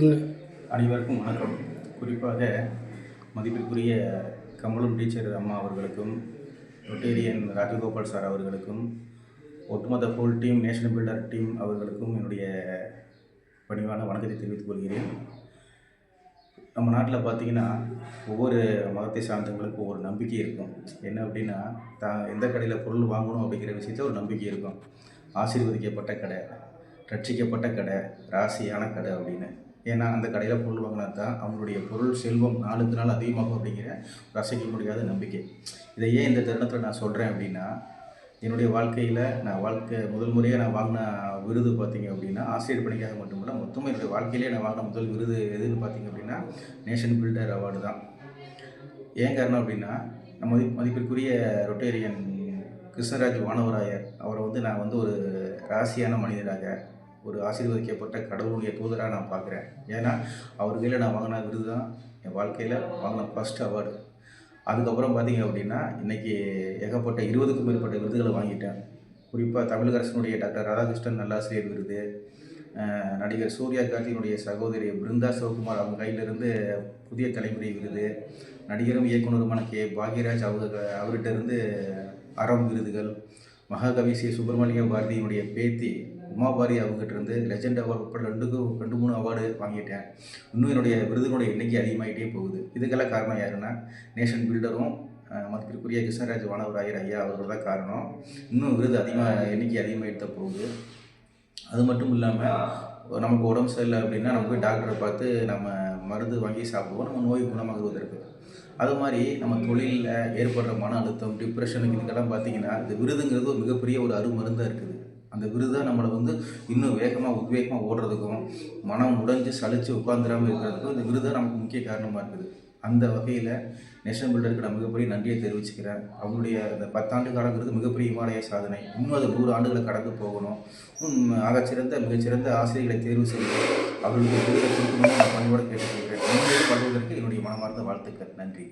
இல்லை. அனைவருக்கும் வணக்கம். குறிப்பாக மதிப்பிற்குரிய கமலம் டீச்சர் அம்மா அவர்களுக்கும், ரொட்டேரியன் ராஜகோபால் சார் அவர்களுக்கும், ஒட்டுமொத்த whole team, national builder team அவர்களுக்கும் என்னுடைய பணிவான வணக்கத்தை தெரிவித்துக் கொள்கிறேன். நம்ம நாட்டில் பார்த்திங்கன்னா, ஒவ்வொரு மதத்தை சார்ந்தவங்களுக்கும் ஒவ்வொரு நம்பிக்கை இருக்கும். என்ன அப்படின்னா, எந்த கடையில் பொருள் வாங்கணும் அப்படிங்கிற விஷயத்தில் ஒரு நம்பிக்கை இருக்கும். ஆசீர்வதிக்கப்பட்ட கடை, ரட்சிக்கப்பட்ட கடை, ராசியான கடை அப்படின்னு. ஏன்னா அந்த கடையில் பொருள் வாங்கினா தான் அவங்களுடைய பொருள் செல்வம் நாளுக்கு நாள் அதிகமாகும் அப்படிங்கிற ரசிக்க முடியாத நம்பிக்கை. இதை ஏன் இந்த தருணத்தில் நான் சொல்கிறேன் அப்படின்னா, என்னுடைய வாழ்க்கையில் நான் முதல் முறையாக நான் வாங்கின விருது பார்த்திங்க அப்படின்னா, ஆசிரியர் பணிக்காக மட்டுமில்லை, மொத்தமாக என்னுடைய வாழ்க்கையிலே நான் வாங்கின முதல் விருது எதுன்னு பார்த்திங்க அப்படின்னா, நேஷன் பில்டர் அவார்டு தான். ஏன் காரணம் அப்படின்னா, நம்ம மதிப்பிற்குரிய ரொட்டேரியன் கிருஷ்ணராஜ் வானவராயர் அவரை நான் ஒரு ராசியான மனிதராக, ஒரு ஆசீர்வதிக்கப்பட்ட கடவுளுடைய தூதராக நான் பார்க்குறேன். ஏன்னா அவர் கையில் நான் வாங்கின விருது தான் என் வாழ்க்கையில் வாங்கின ஃபஸ்ட் அவார்டு. அதுக்கப்புறம் பார்த்திங்க அப்படின்னா, இன்றைக்கி ஏகப்பட்ட 20க்கும் மேற்பட்ட விருதுகளை வாங்கிட்டேன். குறிப்பாக தமிழக அரசினுடைய டாக்டர் ராதாகிருஷ்ணன் நல்லாசிரியர் விருது, நடிகர் சூர்யா கார்த்தியினுடைய சகோதரி பிருந்தா சிவகுமார் அவங்க கையிலிருந்து புதிய தலைமுறை விருது, நடிகரும் இயக்குனருமான பாக்யராஜ் அவர்கிட்ட இருந்து அறம் விருதுகள், மகாகவி சி சுப்பிரமணிய பாரதியினுடைய பேத்தி உமாபாரி அவங்ககிட்ட இருந்து லெஜெண்ட் அவார்டு உட்பட 2-3 அவார்டு வாங்கிட்டேன். இன்னும் என்னுடைய விருதுகளுடைய எண்ணிக்கை அதிகமாகிட்டே போகுது. இதுக்கெல்லாம் காரணம் யாருன்னா, நேஷன் பில்டரும் மதிப்பிற்குரிய கிருஷ்ணராஜ் வானவராயர் ஐயா அவர்கள் தான் காரணம். இன்னும் விருது எண்ணிக்கை அதிகமாகிட்டு தான் போகுது. அது மட்டும் இல்லாமல், நமக்கு உடம்பு சரியில்லை அப்படின்னா நம்ம போய் டாக்டரை பார்த்து நம்ம மருந்து வாங்கி சாப்பிடுவோம், நம்ம நோய் குணமாகுவதற்கு. அது மாதிரி நம்ம தொழிலில் ஏற்படுற மன அழுத்தம், டிப்ரெஷனுக்கு இதுக்கெல்லாம் பார்த்திங்கன்னா, இந்த விருதுங்கிறது ஒரு மிகப்பெரிய ஒரு அருமருந்தாக இருக்குது. அந்த விருது தான் நம்மளை இன்னும் உத்வேகமாக ஓடுறதுக்கும், மனம் உடைஞ்சு சலித்து உட்காந்துடாமல் இருக்கிறதுக்கும் இந்த விருது நமக்கு முக்கிய காரணமாக இருக்குது. அந்த வகையில் நேஷனல் பில்டருக்கு நான் மிகப்பெரிய நன்றியை தெரிவிச்சுக்கிறேன். அவங்களுடைய அந்த 10 ஆண்டு காலங்கிறது மிகப்பெரிய இமாலய சாதனை. இன்னும் அது 100 ஆண்டுகளை கடந்து போகணும். மிகச்சிறந்த ஆசிரியர்களை தேர்வு செய்து அவர்களுக்கு விருதை கொடுக்கணும்னு நான் பணியோடு கேட்டுக்கொள்கிறேன். படுவதற்கு என்னுடைய மனமார்ந்த வாழ்த்துக்கள். நன்றி.